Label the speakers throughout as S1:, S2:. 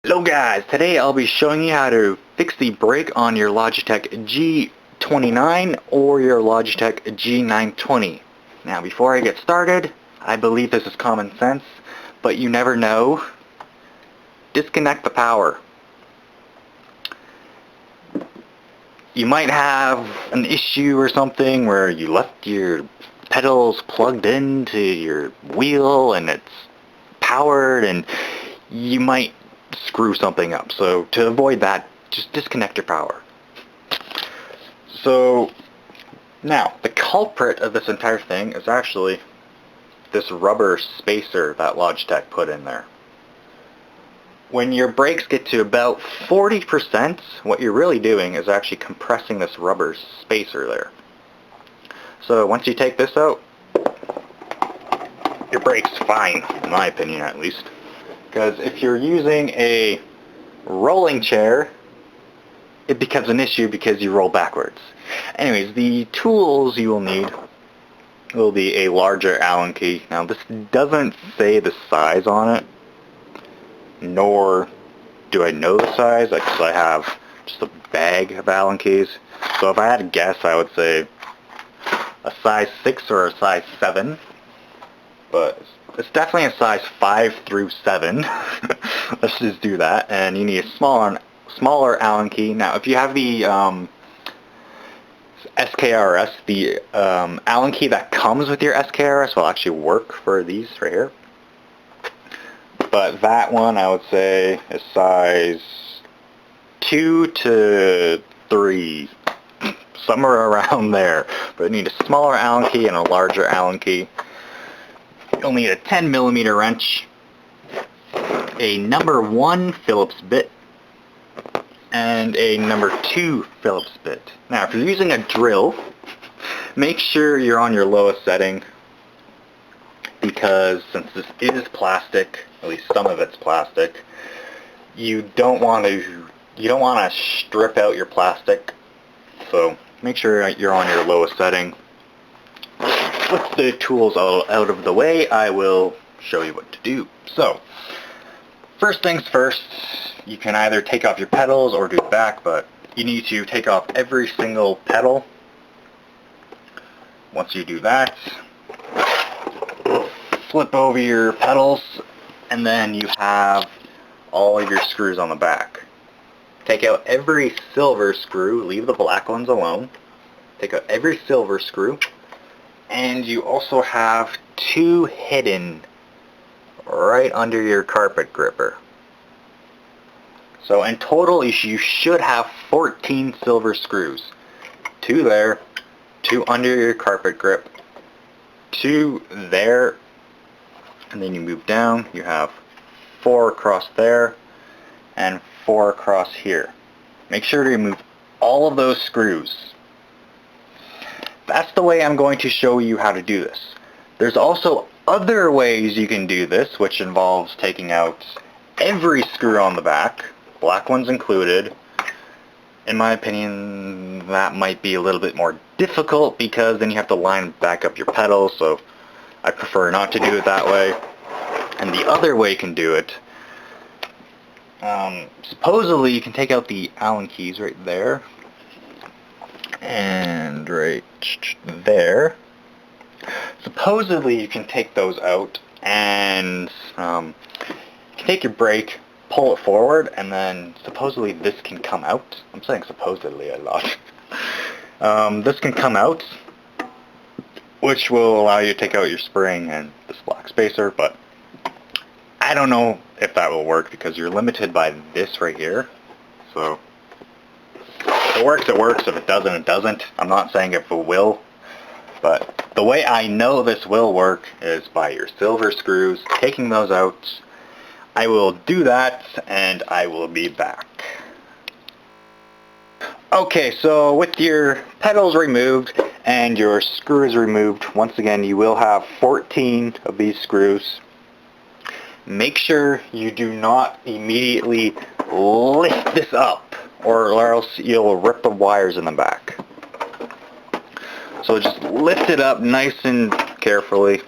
S1: Hello guys, today I'll be showing you how to fix the brake on your Logitech G29 or your Logitech G920. Now before I get started, I believe this is common sense, but you never know. Disconnect the power. You might have an issue or something where you left your pedals plugged into your wheel and it's powered and you might screw something up. So to avoid that, just disconnect your power. So now the culprit of this entire thing is actually this rubber spacer that Logitech put in there. When your brakes get to about 40%, what you're really doing is actually compressing this rubber spacer there. So once you take this out, your brake's fine, in my opinion at least. Because if you're using a rolling chair, it becomes an issue because you roll backwards. Anyways, the tools you will need will be a larger Allen key. Now this doesn't say the size on it, nor do I know the size, because I have just a bag of Allen keys. So if I had to guess, I would say a size 6 or a size 7. But it's definitely a size 5 through 7. Let's just do that. And you need a smaller Allen key. Now, if you have the SKRS, the Allen key that comes with your SKRS will actually work for these right here. But that one, I would say, is size 2 to 3. Somewhere around there. But you need a smaller Allen key and a larger Allen key. You'll need a 10mm wrench, a number 1 Phillips bit, and a number 2 Phillips bit. Now if you're using a drill, make sure you're on your lowest setting, because since this is plastic, at least some of it's plastic, you don't want to strip out your plastic, so make sure you're on your lowest setting. With the tools all out of the way, I will show you what to do. So, first things first, you can either take off your pedals or do it back, but you need to take off every single pedal. Once you do that, flip over your pedals, and then you have all of your screws on the back. Take out every silver screw, leave the black ones alone. Take out every silver screw. And you also have 2 hidden right under your carpet gripper. So in total, you should have 14 silver screws. 2 there, 2 under your carpet grip, 2 there, and then you move down, you have 4 across there, and 4 across here. Make sure to remove all of those screws. That's the way I'm going to show you how to do this. There's also other ways you can do this, which involves taking out every screw on the back, black ones included. In my opinion, that might be a little bit more difficult because then you have to line back up your pedals, so I prefer not to do it that way. And the other way you can do it, supposedly you can take out the Allen keys right there, and right there. Supposedly you can take those out and you can take your brake, pull it forward, and then supposedly this can come out. I'm saying supposedly a lot. This can come out, which will allow you to take out your spring and this black spacer, but I don't know if that will work because you're limited by this right here. So if it works, it works. If it doesn't, it doesn't. I'm not saying if it will, but the way I know this will work is by your silver screws, taking those out. I will do that, and I will be back. Okay, so with your pedals removed and your screws removed, once again, you will have 14 of these screws. Make sure you do not immediately lift this up, or else you'll rip the wires in the back. So just lift it up nice and carefully.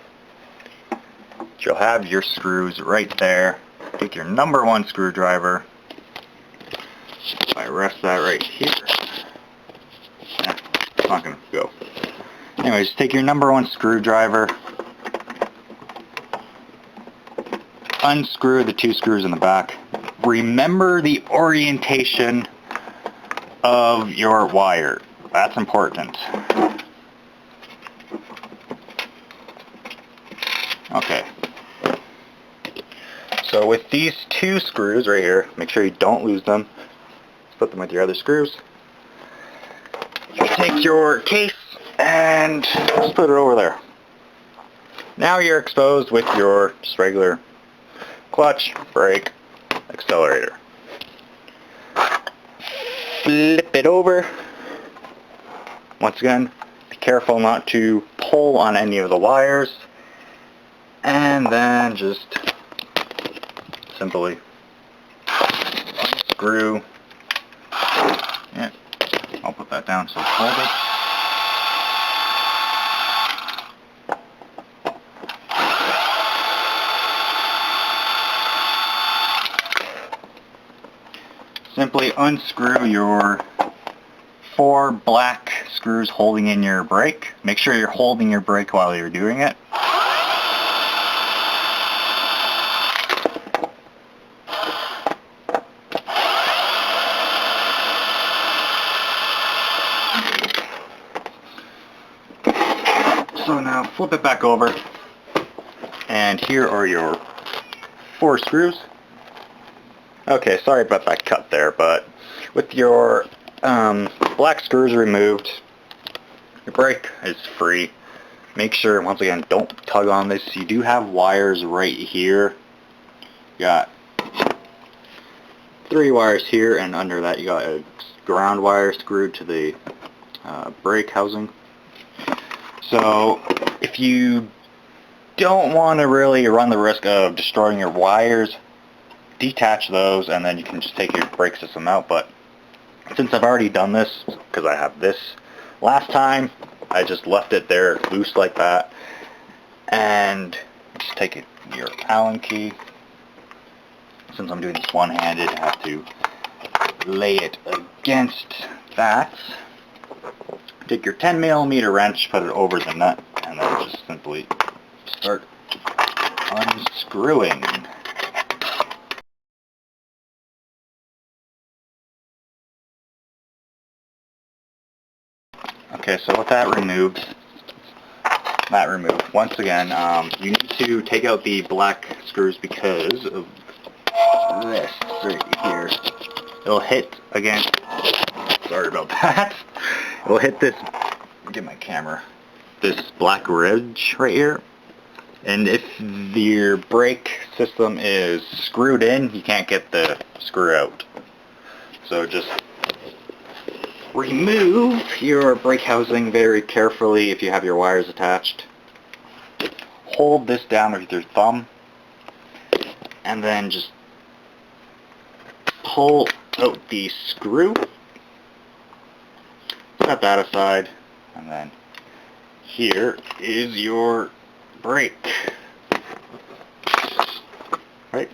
S1: You'll have your screws right there. take your number 1 screwdriver. I rest that right here. It's not going to go. Anyways, take your number 1 screwdriver. Unscrew the 2 screws in the back. Remember the orientation of your wire. That's important. Okay. So with these 2 screws right here, make sure you don't lose them. Put them with your other screws. You take your case and just put it over there. Now you're exposed with your just regular clutch, brake, accelerator. Flip it over. Once again, be careful not to pull on any of the wires. And then just simply unscrew. Yeah, I'll put that down so it's hold it. Simply unscrew your 4 black screws holding in your brake. Make sure you're holding your brake while you're doing it. So now flip it back over, and here are your 4 screws. Okay, sorry about that cut there, but with your black screws removed, your brake is free. Make sure, once again, don't tug on this. You do have wires right here. You got 3 wires here, and under that you got a ground wire screwed to the brake housing. So if you don't want to really run the risk of destroying your wires, detach those and then you can just take your brake system out. But since I've already done this, because I have this, last time I just left it there loose like that, and just take your Allen key. Since I'm doing this one-handed, I have to lay it against that. Take your 10mm wrench, put it over the nut, and then just simply start unscrewing. Okay, so with that removed, once again, you need to take out the black screws because of this right here. It'll hit against, sorry about that, it'll hit this, get my camera, this black ridge right here. And if your brake system is screwed in, you can't get the screw out. So just remove your brake housing very carefully if you have your wires attached. Hold this down with your thumb and then just pull out the screw. Set that aside, and then here is your brake. Right?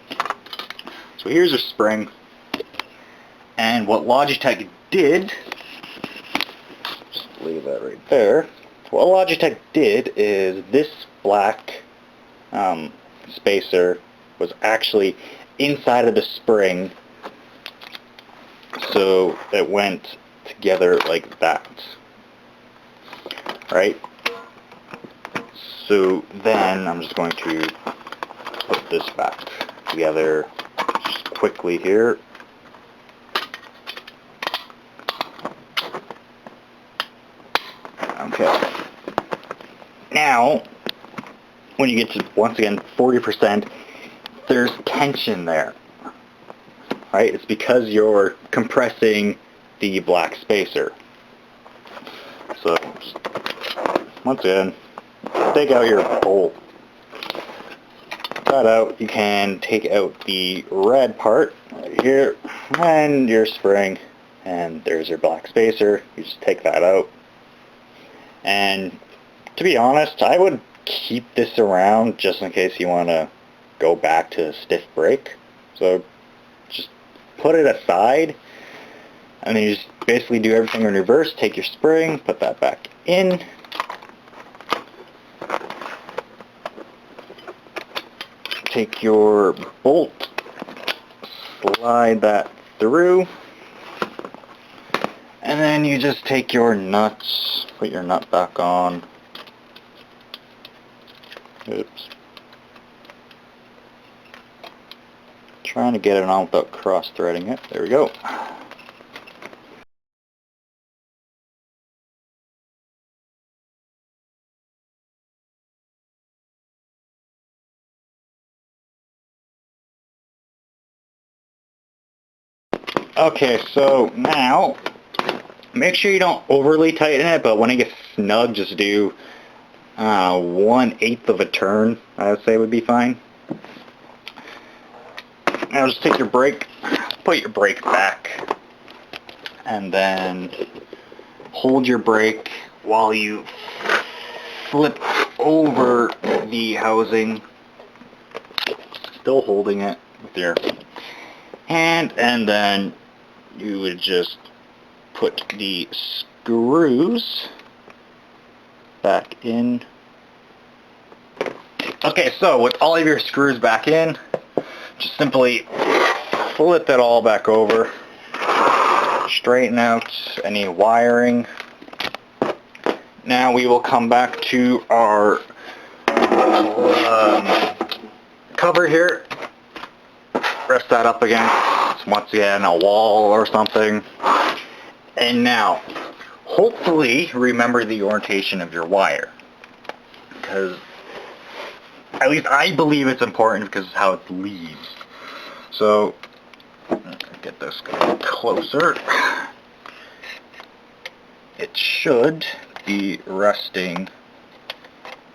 S1: So here's a spring, and what Logitech did, just leave that right there. What Logitech did is this black spacer was actually inside of the spring, so it went together like that. Right? So then I'm just going to put this back together just quickly here. Okay. Now, when you get to, once again, 40%, there's tension there. Right? It's because you're compressing the black spacer. So, just, once again, take out your bolt. That out, you can take out the red part right here, and your spring, and there's your black spacer. You just take that out. And to be honest, I would keep this around just in case you want to go back to a stiff brake. So just put it aside, and then you just basically do everything in reverse. Take your spring, put that back in. Take your bolt, slide that through, and then you just take your nuts, put your nut back on. Oops. Trying to get it on without cross-threading it. There we go. Okay, so now make sure you don't overly tighten it, but when it gets snug, just do 1/8 of a turn, I would say would be fine. Now just take your brake, put your brake back, and then hold your brake while you flip over the housing, still holding it with your hand, and then you would just put the screws back in. Okay, so with all of your screws back in, just simply flip it all back over, straighten out any wiring. Now we will come back to our cover here, rest that up against, once again, a wall or something. And now, hopefully remember the orientation of your wire, because at least I believe it's important because of how it leads. So, get this closer. It should be resting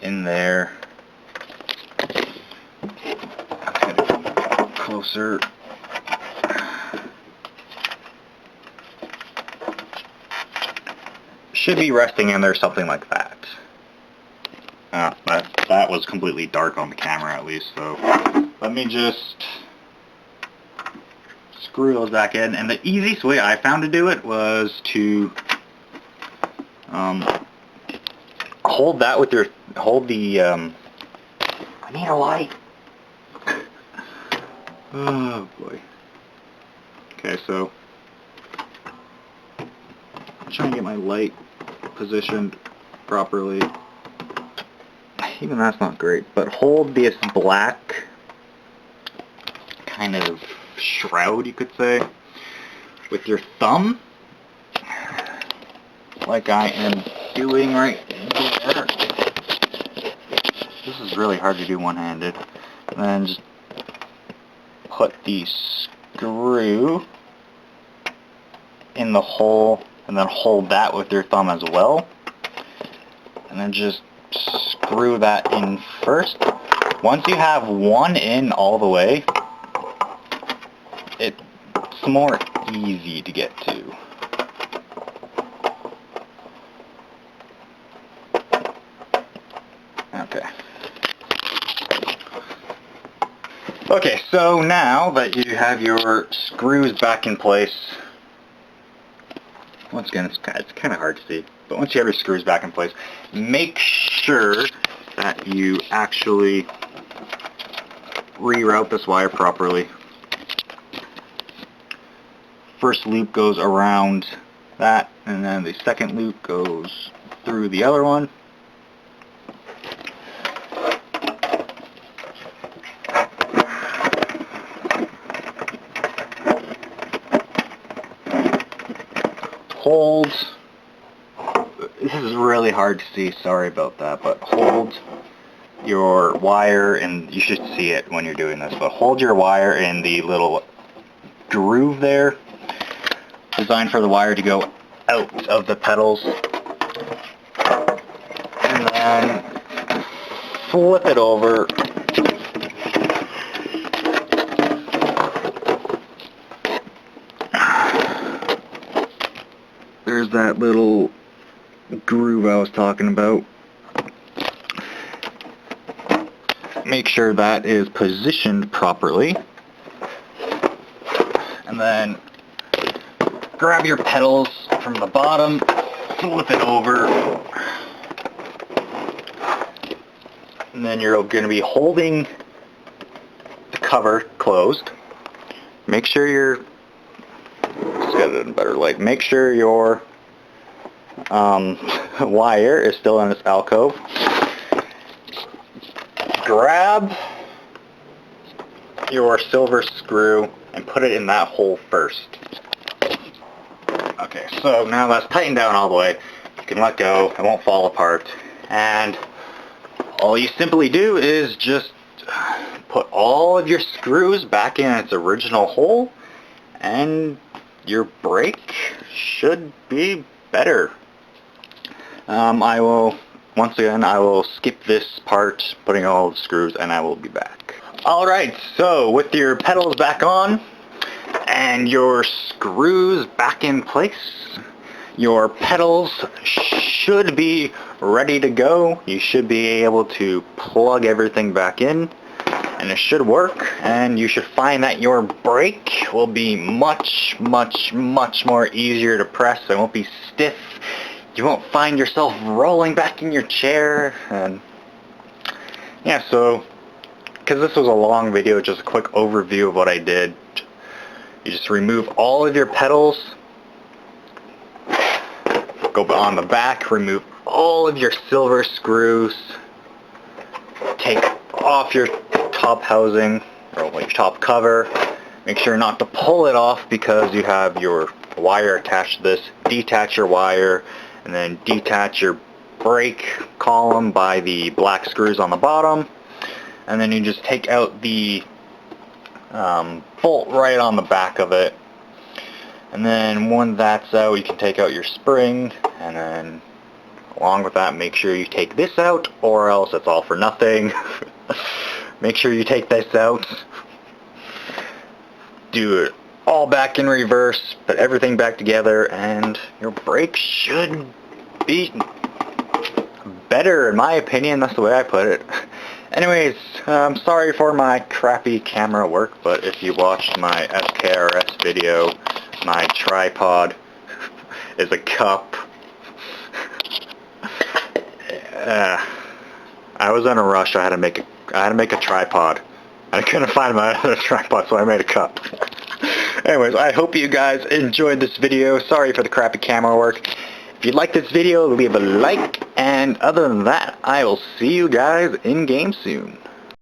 S1: in there. Closer. Should be resting in there, something like that. That was completely dark on the camera at least, so let me just screw those back in. And the easiest way I found to do it was to hold that with your, hold the, I need a light. Oh boy. Okay, so I'm trying to get my light positioned properly. Even that's not great, but hold this black kind of shroud, you could say, with your thumb, like I am doing right there. This is really hard to do one-handed. And then just put the screw in the hole, and then hold that with your thumb as well. And then just screw that in first. Once you have one in all the way, it's more easy to get to. Okay. Okay, so now that you have your screws back in place, once again, it's kind of hard to see, but once you have your screws back in place, make sure that you actually reroute this wire properly. First loop goes around that, and then the second loop goes through the other one. Hold, this is really hard to see, sorry about that, but hold your wire, and you should see it when you're doing this, but hold your wire in the little groove there, designed for the wire to go out of the pedals, and then flip it over. There's that little groove I was talking about. Make sure that is positioned properly. And then grab your pedals from the bottom, flip it over, and then you're going to be holding the cover closed. Make sure your, let's get it in better light, make sure your wire is still in its alcove. Grab your silver screw and put it in that hole first. Okay, so now that's tightened down all the way. You can let go, it won't fall apart. And all you simply do is just put all of your screws back in its original hole, and your brake should be better. I will skip this part, putting all the screws, and I will be back. Alright, so with your pedals back on, and your screws back in place, your pedals should be ready to go. You should be able to plug everything back in, and it should work, and you should find that your brake will be much more easier to press. It won't be stiff. You won't find yourself rolling back in your chair. And yeah, so because this was a long video, just a quick overview of what I did. You just remove all of your pedals, go on the back, remove all of your silver screws, take off your top housing, or your top cover. Make sure not to pull it off because you have your wire attached to this. Detach your wire, and then detach your brake column by the black screws on the bottom. And then you just take out the bolt right on the back of it. And then when that's out, you can take out your spring, and then along with that, make sure you take this out, or else it's all for nothing. Make sure you take this out. Do it all back in reverse, put everything back together, and your brake should be better, in my opinion. That's the way I put it. Anyways, I'm sorry for my crappy camera work, but if you watched my SKRS video, my tripod is a cup. I was in a rush. I had to make a tripod. I couldn't find my other tripod, so I made a cup. Anyways, I hope you guys enjoyed this video. Sorry for the crappy camera work. If you like this video, leave a like, and other than that, I will see you guys in game soon.